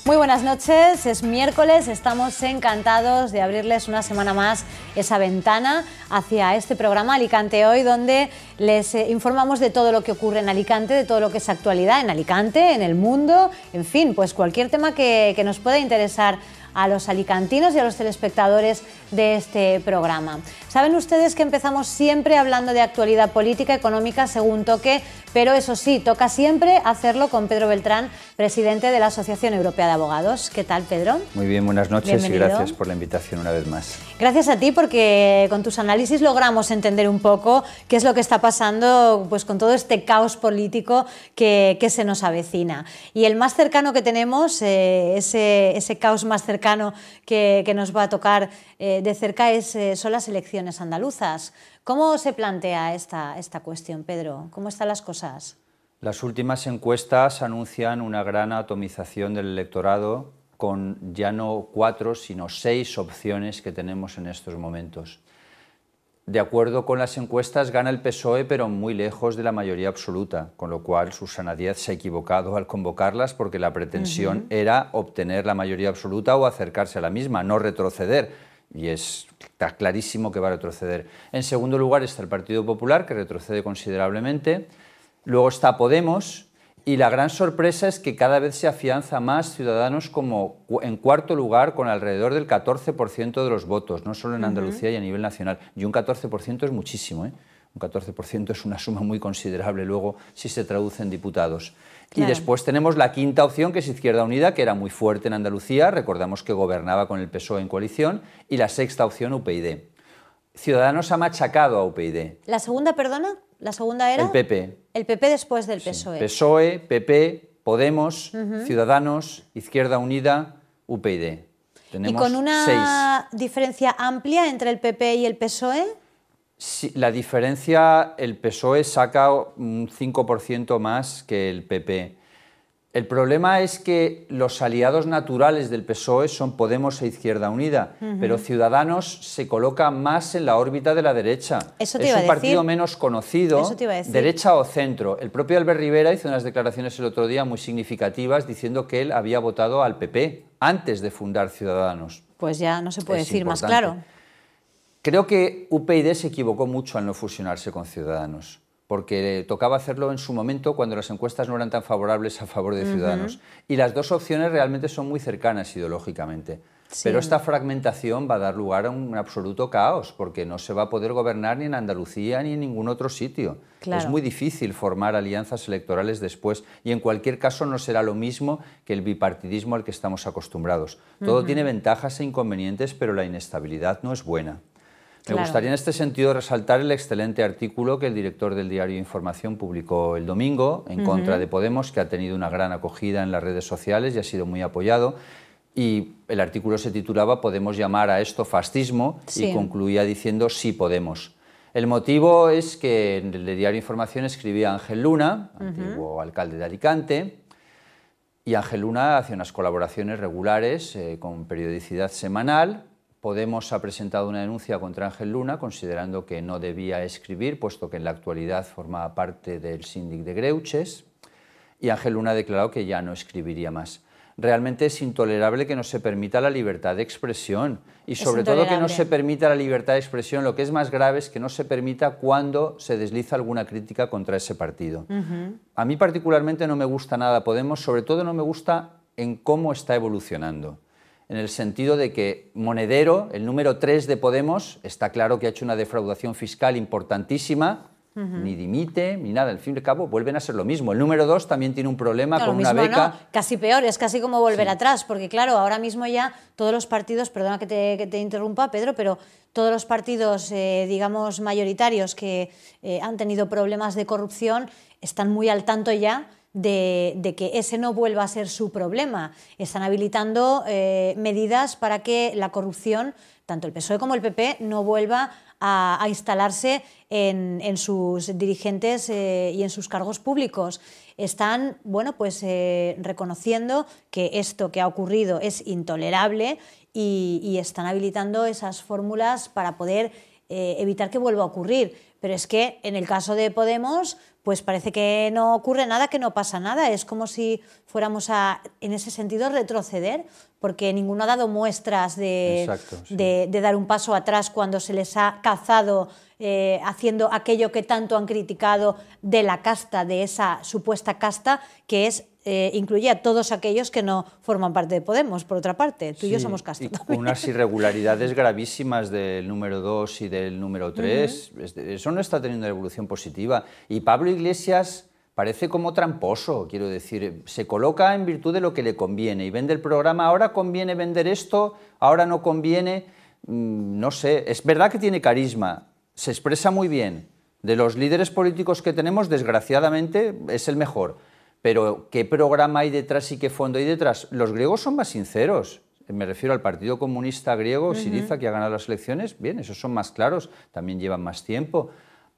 Muy buenas noches, es miércoles, estamos encantados de abrirles una semana más esa ventana hacia este programa Alicante Hoy, donde les informamos de todo lo que ocurre en Alicante, de todo lo que es actualidad en Alicante, en el mundo, en fin, pues cualquier tema que nos pueda interesar a los alicantinos y a los telespectadores de este programa. Saben ustedes que empezamos siempre hablando de actualidad política, económica, según toque, pero eso sí, toca siempre hacerlo con Pedro Beltrán, presidente de la Asociación Europea de Abogados. ¿Qué tal, Pedro? Muy bien, buenas noches. Bienvenido. Y gracias por la invitación una vez más. Gracias a ti, porque con tus análisis logramos entender un poco qué es lo que está pasando pues, con todo este caos político que se nos avecina. Y el más cercano que tenemos, ese caos más cercano que nos va a tocar de cerca son las elecciones andaluzas. ¿Cómo se plantea esta cuestión, Pedro? ¿Cómo están las cosas? Las últimas encuestas anuncian una gran atomización del electorado con ya no 4, sino 6 opciones que tenemos en estos momentos. De acuerdo con las encuestas, gana el PSOE, pero muy lejos de la mayoría absoluta, con lo cual Susana Díaz se ha equivocado al convocarlas, porque la pretensión era obtener la mayoría absoluta o acercarse a la misma, no retroceder. Y está clarísimo que va a retroceder. En segundo lugar está el Partido Popular, que retrocede considerablemente. Luego está Podemos, y la gran sorpresa es que cada vez se afianza más Ciudadanos como en cuarto lugar, con alrededor del 14% de los votos, no solo en Andalucía y a nivel nacional. Y un 14% es muchísimo, ¿eh? Un 14% es una suma muy considerable luego si se traduce en diputados. Claro. Y después tenemos la quinta opción, que es Izquierda Unida, que era muy fuerte en Andalucía, recordamos que gobernaba con el PSOE en coalición, y la sexta opción, UPyD. Ciudadanos ha machacado a UPyD. ¿La segunda, perdona? ¿La segunda era? El PP. El PP después del PSOE. Sí. PSOE, PP, Podemos, Ciudadanos, Izquierda Unida, UPyD. Tenemos ¿Y con una 6. diferencia amplia entre el PP y el PSOE? Sí, la diferencia, el PSOE saca un 5% más que el PP. El problema es que los aliados naturales del PSOE son Podemos e Izquierda Unida, pero Ciudadanos se coloca más en la órbita de la derecha. Eso te iba a decir. Es un partido menos conocido, derecha o centro. El propio Albert Rivera hizo unas declaraciones el otro día muy significativas diciendo que él había votado al PP antes de fundar Ciudadanos. Pues ya no se puede decir más claro. Creo que UPyD se equivocó mucho al no fusionarse con Ciudadanos, porque tocaba hacerlo en su momento cuando las encuestas no eran tan favorables a favor de Ciudadanos. Y las dos opciones realmente son muy cercanas ideológicamente. Sí. Pero esta fragmentación va a dar lugar a un absoluto caos, porque no se va a poder gobernar ni en Andalucía ni en ningún otro sitio. Claro. Es muy difícil formar alianzas electorales después, y en cualquier caso no será lo mismo que el bipartidismo al que estamos acostumbrados. Todo tiene ventajas e inconvenientes, pero la inestabilidad no es buena. Me gustaría en este sentido resaltar el excelente artículo que el director del diario Información publicó el domingo en contra de Podemos, que ha tenido una gran acogida en las redes sociales y ha sido muy apoyado. Y el artículo se titulaba "Podemos llamar a esto fascismo", y concluía diciendo "sí podemos". El motivo es que en el diario Información escribía Ángel Luna, antiguo alcalde de Alicante, y Ángel Luna hace unas colaboraciones regulares con periodicidad semanal. Podemos ha presentado una denuncia contra Ángel Luna, considerando que no debía escribir, puesto que en la actualidad formaba parte del síndic de Greuches, y Ángel Luna ha declarado que ya no escribiría más. Realmente es intolerable que no se permita la libertad de expresión, y sobre todo que no se permita la libertad de expresión. Lo que es más grave es que no se permita cuando se desliza alguna crítica contra ese partido. A mí particularmente no me gusta nada Podemos, sobre todo no me gusta en cómo está evolucionando. En el sentido de que Monedero, el número 3 de Podemos, está claro que ha hecho una defraudación fiscal importantísima, ni dimite, ni nada, al fin y al cabo vuelven a ser lo mismo. El número 2 también tiene un problema con una beca. No, casi peor, es casi como volver atrás, porque claro, ahora mismo ya todos los partidos, perdona que te interrumpa, Pedro, pero todos los partidos, digamos, mayoritarios que han tenido problemas de corrupción están muy al tanto ya de que ese no vuelva a ser su problema. Están habilitando medidas para que la corrupción, tanto el PSOE como el PP, no vuelva a instalarse en sus dirigentes y en sus cargos públicos. Están, bueno, pues, reconociendo que esto que ha ocurrido es intolerable y están habilitando esas fórmulas para poder evitar que vuelva a ocurrir. Pero es que en el caso de Podemos, pues parece que no ocurre nada, que no pasa nada. Es como si fuéramos a, en ese sentido, retroceder, porque ninguno ha dado muestras de dar un paso atrás cuando se les ha cazado haciendo aquello que tanto han criticado de la casta, de esa supuesta casta, que es incluye a todos aquellos que no forman parte de Podemos, por otra parte. Tú y yo somos casta también. Con unas irregularidades gravísimas del número 2 y del número 3. Eso no está teniendo una evolución positiva. Y Pablo Iglesias parece como tramposo, quiero decir, se coloca en virtud de lo que le conviene y vende el programa, ahora conviene vender esto, ahora no conviene, no sé, es verdad que tiene carisma, se expresa muy bien, de los líderes políticos que tenemos, desgraciadamente, es el mejor, pero ¿qué programa hay detrás y qué fondo hay detrás? Los griegos son más sinceros. Me refiero al Partido Comunista griego, Syriza, que ha ganado las elecciones, bien, esos son más claros, también llevan más tiempo.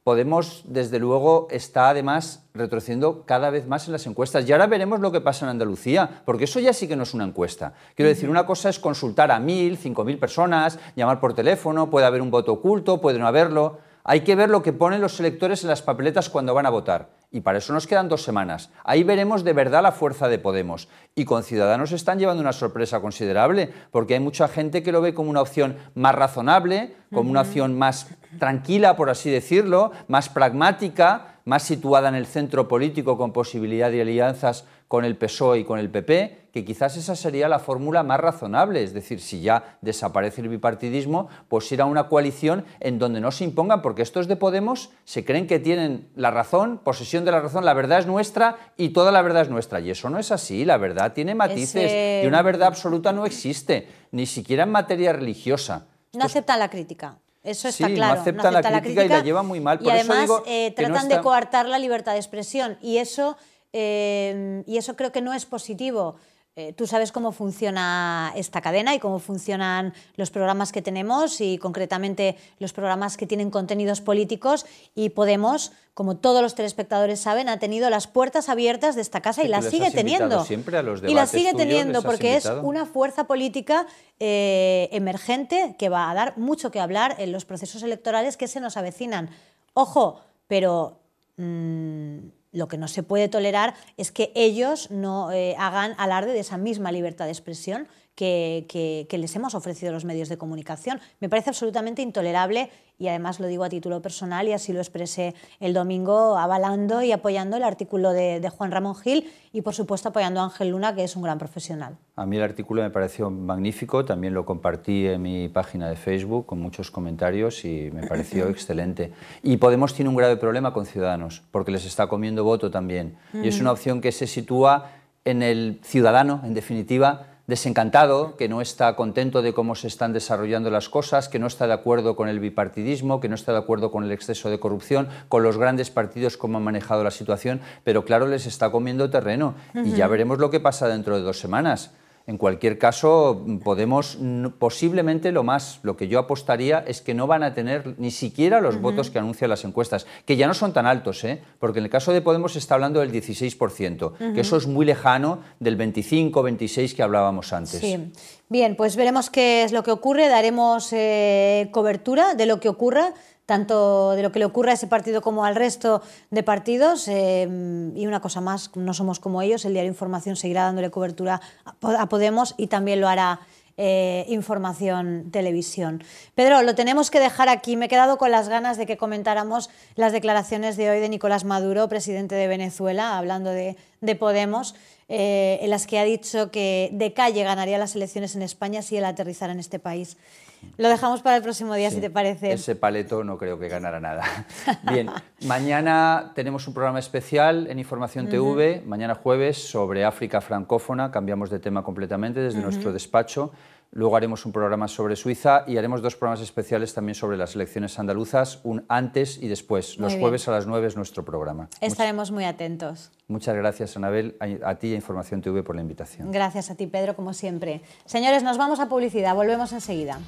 Podemos, desde luego, está además retrocediendo cada vez más en las encuestas. Y ahora veremos lo que pasa en Andalucía, porque eso ya sí que no es una encuesta. Quiero decir, una cosa es consultar a 1.000, 5.000 personas, llamar por teléfono, puede haber un voto oculto, puede no haberlo. Hay que ver lo que ponen los electores en las papeletas cuando van a votar. Y para eso nos quedan 2 semanas. Ahí veremos de verdad la fuerza de Podemos. Y con Ciudadanos están llevando una sorpresa considerable, porque hay mucha gente que lo ve como una opción más razonable, como una opción más tranquila, por así decirlo, más pragmática, más situada en el centro político, con posibilidad de alianzas con el PSOE y con el PP, que quizás esa sería la fórmula más razonable, es decir, si ya desaparece el bipartidismo, pues ir a una coalición en donde no se impongan, porque estos de Podemos se creen que tienen la razón, posesión de la razón, la verdad es nuestra y toda la verdad es nuestra, y eso no es así, la verdad tiene matices y una verdad absoluta no existe, ni siquiera en materia religiosa. No aceptan la crítica. Eso está claro. No aceptan la crítica y la llevan muy mal. Por y además eso digo tratan de coartar la libertad de expresión y eso creo que no es positivo. Tú sabes cómo funciona esta cadena y cómo funcionan los programas que tenemos y concretamente los programas que tienen contenidos políticos, y Podemos, como todos los telespectadores saben, ha tenido las puertas abiertas de esta casa y las sigue teniendo. Siempre a los debates y las sigue tuyos, teniendo porque es una fuerza política emergente que va a dar mucho que hablar en los procesos electorales que se nos avecinan. Ojo, pero lo que no se puede tolerar es que ellos no hagan alarde de esa misma libertad de expresión que les hemos ofrecido los medios de comunicación. Me parece absolutamente intolerable y además lo digo a título personal y así lo expresé el domingo avalando y apoyando el artículo de Juan Ramón Gil y por supuesto apoyando a Ángel Luna, que es un gran profesional. A mí el artículo me pareció magnífico, también lo compartí en mi página de Facebook con muchos comentarios y me pareció excelente. Y Podemos tiene un grave problema con Ciudadanos, porque les está comiendo voto también. Y es una opción que se sitúa en el ciudadano, en definitiva, desencantado, que no está contento de cómo se están desarrollando las cosas, que no está de acuerdo con el bipartidismo, que no está de acuerdo con el exceso de corrupción, con los grandes partidos cómo han manejado la situación, pero claro, les está comiendo terreno y ya veremos lo que pasa dentro de 2 semanas. En cualquier caso, Podemos posiblemente lo que yo apostaría es que no van a tener ni siquiera los votos que anuncian las encuestas, que ya no son tan altos, porque en el caso de Podemos se está hablando del 16%, que eso es muy lejano del 25, 26 que hablábamos antes. Sí. Bien, pues veremos qué es lo que ocurre, daremos cobertura de lo que ocurra, tanto de lo que le ocurra a ese partido como al resto de partidos. Y una cosa más, no somos como ellos, el diario Información seguirá dándole cobertura a Podemos y también lo hará Información Televisión. Pedro, lo tenemos que dejar aquí. Me he quedado con las ganas de que comentáramos las declaraciones de hoy de Nicolás Maduro, presidente de Venezuela, hablando de Podemos, en las que ha dicho que de calle ganaría las elecciones en España si él aterrizara en este país. Lo dejamos para el próximo día, si te parece. Ese paleto no creo que ganara nada. Bien, mañana tenemos un programa especial en Información TV, mañana jueves, sobre África francófona, cambiamos de tema completamente desde nuestro despacho. Luego haremos un programa sobre Suiza y haremos 2 programas especiales también sobre las elecciones andaluzas, un antes y después. Los jueves a las 9 es nuestro programa. Estaremos muy atentos. Muchas gracias, Anabel, a ti y a Información TV por la invitación. Gracias a ti, Pedro, como siempre. Señores, nos vamos a publicidad, volvemos enseguida.